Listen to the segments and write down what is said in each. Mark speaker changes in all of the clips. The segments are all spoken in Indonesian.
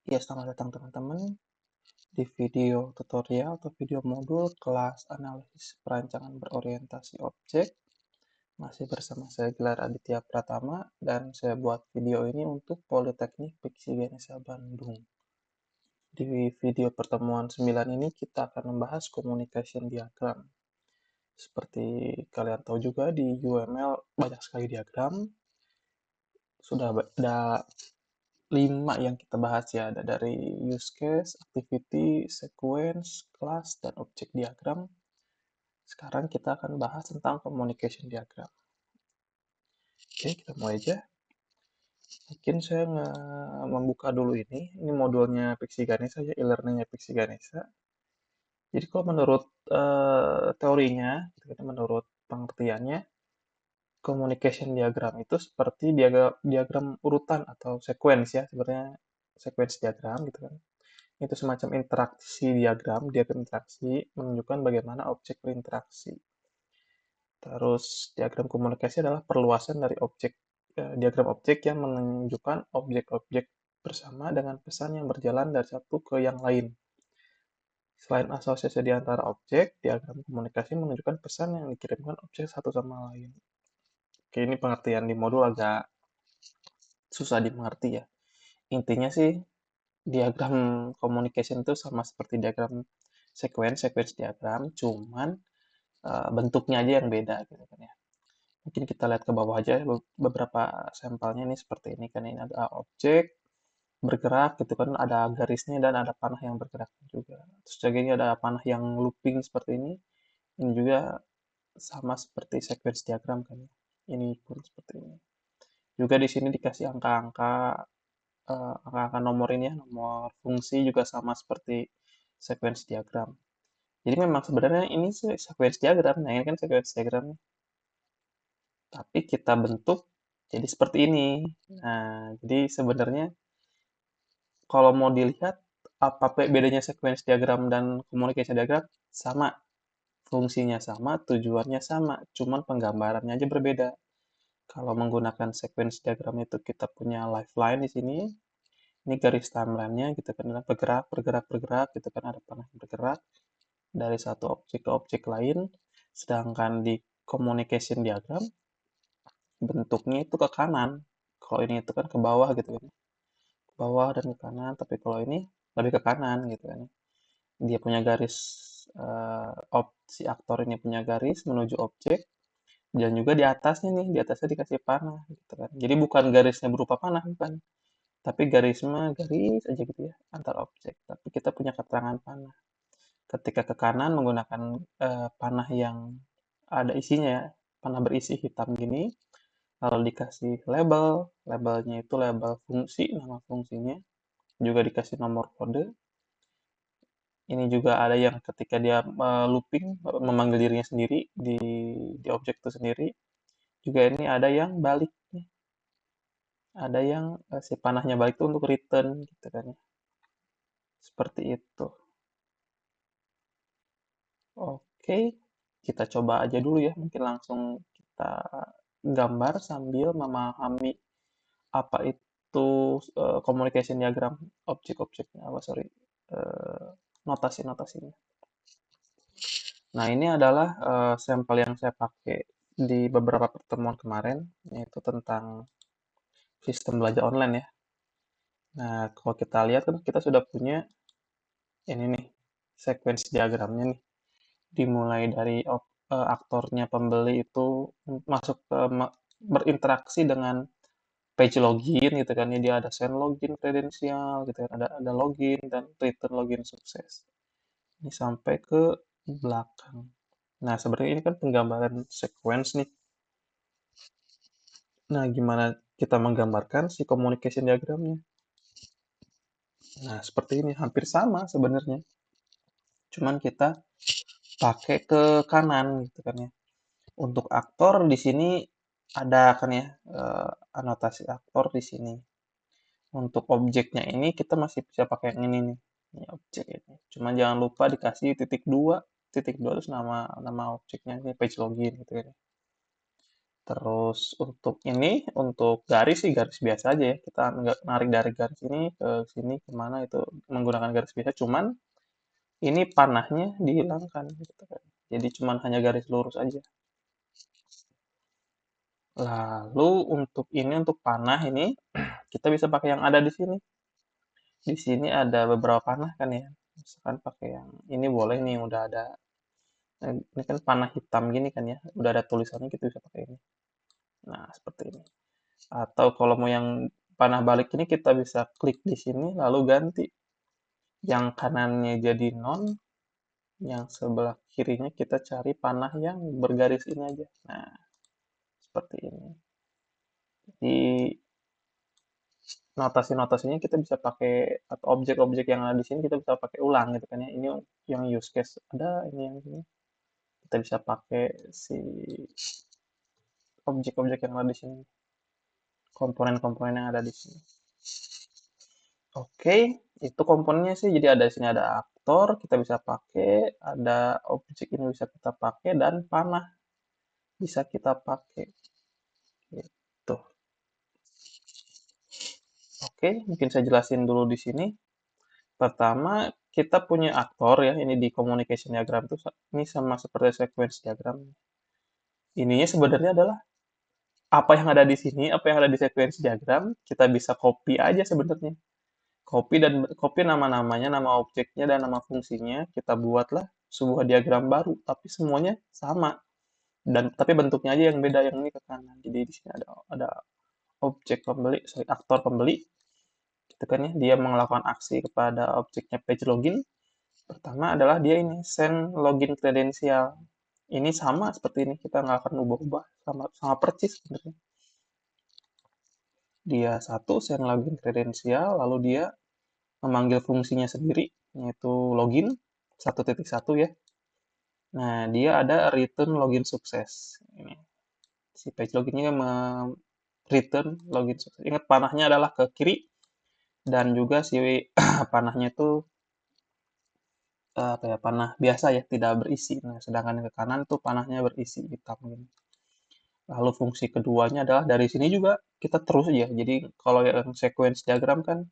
Speaker 1: Ya, selamat datang teman-teman di video tutorial atau video modul kelas analisis perancangan berorientasi objek. Masih bersama saya Gelar Aditya Pratama dan saya buat video ini untuk Politeknik Piksi Ganesha Bandung. Di video pertemuan 9 ini kita akan membahas communication diagram. Seperti kalian tahu juga di UML banyak sekali diagram. Sudah ada 5 yang kita bahas ya, ada dari use case, activity, sequence, class, dan object diagram. Sekarang kita akan bahas tentang communication diagram. Oke, kita mulai aja. Mungkin saya membuka dulu ini modulnya Piksi Ganesha ya, e-learningnya Piksi Ganesha. Jadi kalau menurut teorinya, menurut pengertiannya, communication diagram itu seperti diagram urutan atau sequence ya, sebenarnya sequence diagram gitu kan. Itu semacam diagram interaksi menunjukkan bagaimana objek berinteraksi. Terus diagram komunikasi adalah perluasan dari diagram objek yang menunjukkan objek-objek bersama dengan pesan yang berjalan dari satu ke yang lain. Selain asosiasi di antara objek, diagram komunikasi menunjukkan pesan yang dikirimkan objek satu sama lain. Oke, ini pengertian di modul agak susah dimengerti ya. Intinya sih diagram communication itu sama seperti diagram sequence diagram, cuman bentuknya aja yang beda gitu kan ya. Mungkin kita lihat ke bawah aja beberapa sampelnya nih seperti ini kan, ini ada objek bergerak gitu kan, ada garisnya dan ada panah yang bergerak juga. Terus juga ini ada panah yang looping seperti ini. Ini juga sama seperti sequence diagram kan ya. Ini pun seperti ini. Juga di sini dikasih angka-angka nomor ini ya, nomor fungsi juga sama seperti sequence diagram. Jadi memang sebenarnya ini sequence diagram. Nah, ini kan sequence diagram. Tapi kita bentuk jadi seperti ini. Nah, jadi sebenarnya kalau mau dilihat apa bedanya sequence diagram dan communication diagram, sama. Fungsinya sama, tujuannya sama, cuman penggambarannya aja berbeda. Kalau menggunakan sequence diagram itu kita punya lifeline di sini. Ini garis timeline-nya gitu kan, bergerak, bergerak, bergerak gitu kan, ada panah yang bergerak dari satu objek ke objek lain. Sedangkan di communication diagram bentuknya itu ke kanan. Kalau ini itu kan ke bawah gitu kan. Ke bawah dan ke kanan, tapi kalau ini lebih ke kanan gitu kan. Dia punya garis si aktor ini punya garis menuju objek dan juga di atasnya nih, di atasnya dikasih panah gitu kan. Jadi bukan garisnya berupa panah bukan, tapi garis aja gitu ya antar objek. Tapi kita punya keterangan panah. Ketika ke kanan menggunakan panah yang ada isinya ya, panah berisi hitam gini, lalu dikasih labelnya itu label fungsi, nama fungsinya, juga dikasih nomor kode. Ini juga ada yang ketika dia looping, memanggil dirinya sendiri di objek itu sendiri. Juga ini ada yang balik, ada yang si panahnya balik itu untuk return gitu kan ya. Seperti itu. Oke, kita coba aja dulu ya. Mungkin langsung kita gambar sambil memahami apa itu communication diagram objek-objeknya. Sorry, notasi-notasinya. Nah, ini adalah sampel yang saya pakai di beberapa pertemuan kemarin, yaitu tentang sistem belajar online ya. Nah, kalau kita lihat kan kita sudah punya ini nih, sequence diagramnya nih. Dimulai dari aktornya pembeli itu masuk ke berinteraksi dengan page login gitu kan ya, dia ada send login kredensial gitu kan, ada login dan return login sukses. Ini sampai ke belakang. Nah, sebenarnya ini kan penggambaran sequence nih. Nah, gimana kita menggambarkan si communication diagramnya? Nah, seperti ini hampir sama sebenarnya. Cuman kita pakai ke kanan gitu kan ya. Untuk aktor di sini ada kan ya anotasi aktor di sini. Untuk objeknya ini kita masih bisa pakai yang ini nih. Ini objek ini. Cuma jangan lupa dikasih titik dua terus nama nama objeknya ini page login gitu kan. Terus untuk ini, untuk garis sih garis biasa aja ya. Kita nggak narik dari garis ini ke sini kemana itu menggunakan garis biasa. Cuman ini panahnya dihilangkan gitu kan. Jadi cuman hanya garis lurus aja. Lalu untuk ini untuk panah ini kita bisa pakai yang ada di sini. Di sini ada beberapa panah kan ya. Misalkan pakai yang ini boleh nih udah ada. Ini kan panah hitam gini kan ya. Udah ada tulisannya kita bisa pakai ini. Nah, seperti ini. Atau kalau mau yang panah balik ini kita bisa klik di sini lalu ganti. Yang kanannya jadi non, yang sebelah kirinya kita cari panah yang bergaris ini aja. Nah, seperti ini. Di notasi-notasinya kita bisa pakai atau objek-objek yang ada di sini kita bisa pakai ulang gitu kan ya. Ini yang use case ada, ini yang ini. Kita bisa pakai si objek-objek yang ada di sini, komponen-komponen yang ada di sini. Oke, itu komponennya sih. Jadi ada di sini ada aktor, kita bisa pakai, ada objek ini bisa kita pakai dan panah bisa kita pakai. Gitu. Oke, mungkin saya jelasin dulu di sini. Pertama, kita punya aktor ya, ini di communication diagram itu ini sama seperti sequence diagram. Ininya sebenarnya adalah apa yang ada di sini, apa yang ada di sequence diagram, kita bisa copy aja sebenarnya. Copy nama-namanya, nama objeknya dan nama fungsinya, kita buatlah sebuah diagram baru, tapi semuanya sama. Dan tapi bentuknya aja yang beda, yang ini ke kanan. Jadi di sini ada objek pembeli, sorry, aktor pembeli. Gitu kan ya, dia melakukan aksi kepada objeknya page login. Pertama adalah dia ini send login kredensial. Ini sama seperti ini, kita nggak akan ubah-ubah, sama persis sebenarnya. Dia satu send login kredensial, lalu dia memanggil fungsinya sendiri, yaitu login 1.1 ya. Nah, dia ada return login sukses. Ini si page loginnya return login sukses. Ingat panahnya adalah ke kiri dan juga si panahnya itu apa ya, panah biasa ya, tidak berisi. Nah, sedangkan ke kanan tuh panahnya berisi hitam gini. Lalu fungsi keduanya adalah dari sini juga kita terus ya. Jadi kalau yang sequence diagram kan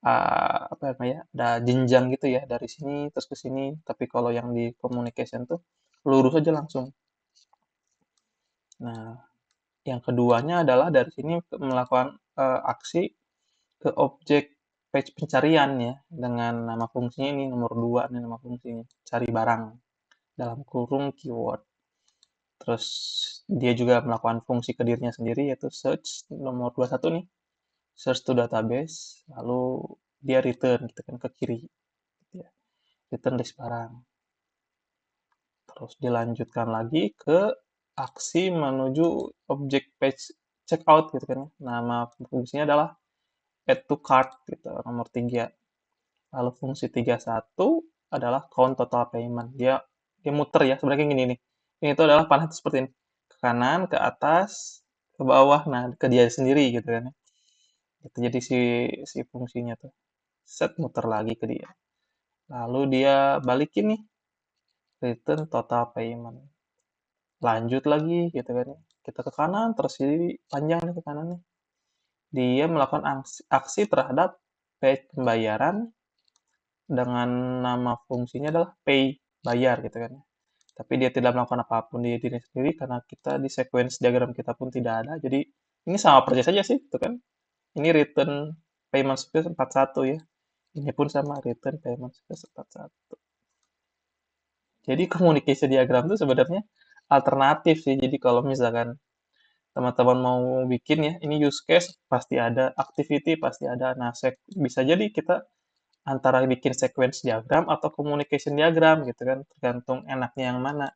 Speaker 1: apa namanya, ada jenjang gitu ya dari sini terus ke sini. Tapi kalau yang di communication tuh lurus aja langsung. Nah, yang keduanya adalah dari sini melakukan aksi ke objek page pencarian ya dengan nama fungsinya ini nomor 2 nih nama fungsinya cari barang dalam kurung keyword. Terus dia juga melakukan fungsi ke dirinya sendiri yaitu search nomor 21 nih. Search to database, lalu dia return gitu kan ke kiri. Gitu ya. Return list barang. Terus dilanjutkan lagi ke aksi menuju objek page checkout gitu kan ya. Nama fungsinya adalah add to cart gitu, nomor 3. Lalu fungsi 31 adalah count total payment. Dia muter ya, sebenarnya gini nih. Ini itu adalah panah itu seperti ini. Ke kanan, ke atas, ke bawah, nah ke dia sendiri gitu kan ya. Itu jadi si fungsinya tuh. Set muter lagi ke dia. Lalu dia balikin nih, return total payment. Lanjut lagi gitu kan ya. Kita ke kanan, terus jadi panjang nih ke kanan nih. Dia melakukan aksi terhadap page pembayaran dengan nama fungsinya adalah pay, bayar gitu kan ya. Tapi dia tidak melakukan apapun di diri sendiri karena kita di sequence diagram kita pun tidak ada. Jadi ini sama persis saja sih, itu kan. Ini return payment success 41 ya. Ini pun sama return payment success 41. Jadi communication diagram itu sebenarnya alternatif sih. Jadi kalau misalkan teman-teman mau bikin ya, ini use case pasti ada, activity pasti ada. Nah, bisa jadi kita antara bikin sequence diagram atau communication diagram gitu kan, tergantung enaknya yang mana.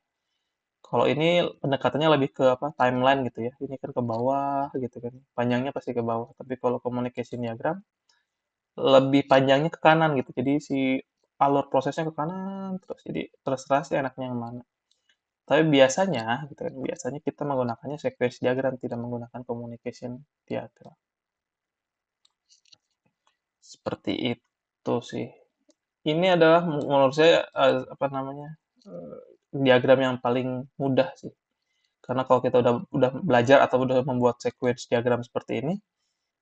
Speaker 1: Kalau ini pendekatannya lebih ke apa timeline gitu ya. Ini kan ke bawah gitu kan. Panjangnya pasti ke bawah. Tapi kalau communication diagram lebih panjangnya ke kanan gitu. Jadi si alur prosesnya ke kanan terus. Jadi terserah sih enaknya yang mana. Tapi biasanya gitu kan, biasanya kita menggunakannya sequence diagram, tidak menggunakan communication diagram. Seperti itu sih. Ini adalah menurut saya apa namanya? diagram yang paling mudah sih. Karena kalau kita udah belajar atau udah membuat sequence diagram seperti ini,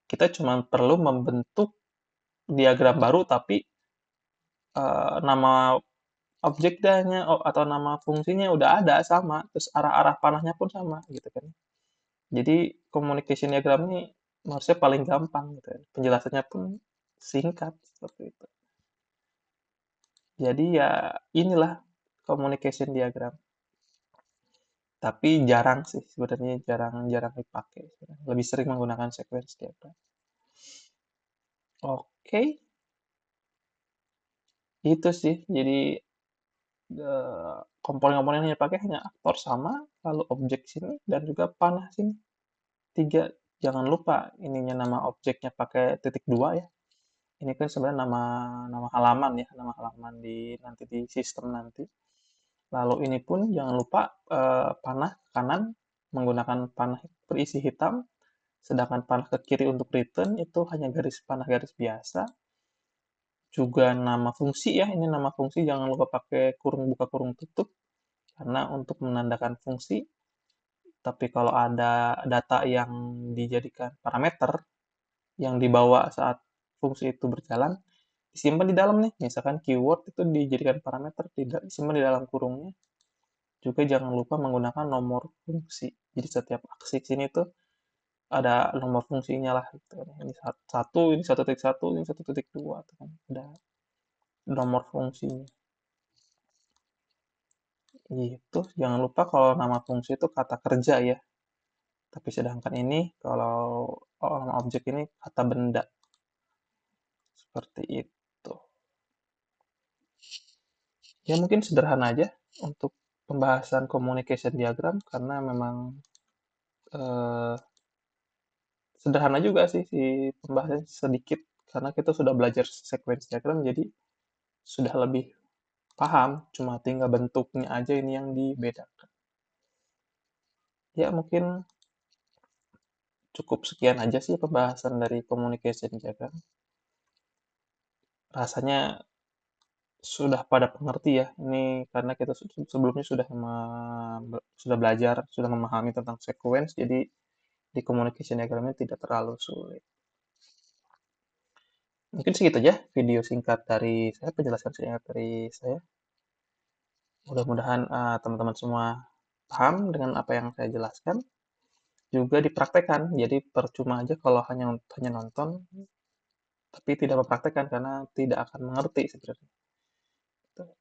Speaker 1: kita cuma perlu membentuk diagram baru tapi nama objeknya atau nama fungsinya udah ada sama, terus arah-arah panahnya pun sama gitu kan. Jadi communication diagram ini harusnya paling gampang gitu ya. Penjelasannya pun singkat seperti itu. Jadi ya inilah communication diagram. Tapi jarang sih sebenarnya jarang dipakai. Lebih sering menggunakan sequence diagram. Oke, itu sih. Jadi komponen-komponen yang dipakai hanya aktor sama, lalu objek sini dan juga panah sini. Tiga. Jangan lupa ininya nama objeknya pakai titik dua ya. Ini kan sebenarnya nama nama halaman ya, nama halaman nanti di sistem nanti. Lalu ini pun jangan lupa panah kanan menggunakan panah berisi hitam, sedangkan panah ke kiri untuk return itu hanya panah garis biasa. Juga nama fungsi ya, ini nama fungsi jangan lupa pakai kurung buka kurung tutup karena untuk menandakan fungsi. Tapi kalau ada data yang dijadikan parameter yang dibawa saat fungsi itu berjalan, disimpan di dalam nih. Misalkan keyword itu dijadikan parameter, tidak disimpan di dalam kurungnya. Juga jangan lupa menggunakan nomor fungsi. Jadi setiap aksi sini tuh ada nomor fungsinya lah. Gitu. Ini satu, ini 1.1, ini 1.2. Kan. Ada nomor fungsinya. Gitu. Jangan lupa kalau nama fungsi itu kata kerja ya. Tapi sedangkan ini kalau nama objek ini kata benda. Seperti itu. Ya mungkin sederhana aja untuk pembahasan communication diagram karena memang eh, sederhana juga sih si pembahasan sedikit karena kita sudah belajar sequence diagram jadi sudah lebih paham cuma tinggal bentuknya aja ini yang dibedakan. Ya mungkin cukup sekian aja sih pembahasan dari communication diagram. Rasanya sudah pada pengerti ya ini karena kita sebelumnya sudah belajar sudah memahami tentang sequence jadi di communication diagram ini tidak terlalu sulit. Mungkin segitu aja video singkat dari saya, penjelasan singkat dari saya. Mudah-mudahan teman-teman semua paham dengan apa yang saya jelaskan. Juga dipraktekkan, jadi percuma aja kalau hanya nonton, tapi tidak mempraktekkan karena tidak akan mengerti sebenarnya.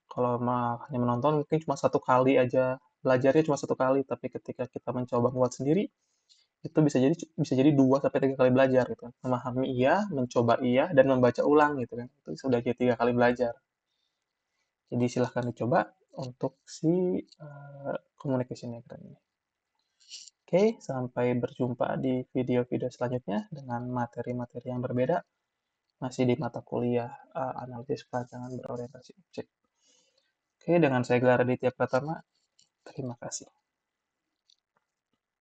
Speaker 1: Kalau hanya menonton mungkin cuma satu kali aja, belajarnya cuma satu kali, tapi ketika kita mencoba buat sendiri, itu bisa jadi 2 sampai 3 kali belajar gitu kan. Memahami iya, mencoba iya, dan membaca ulang gitu kan. Itu sudah jadi 3 kali belajar. Jadi silahkan dicoba untuk si communication diagram ini. Oke, sampai berjumpa di video-video selanjutnya dengan materi-materi yang berbeda, masih di mata kuliah analisis perancangan berorientasi objek. Oke, dengan saya Gelar Aditya Pratama, terima kasih.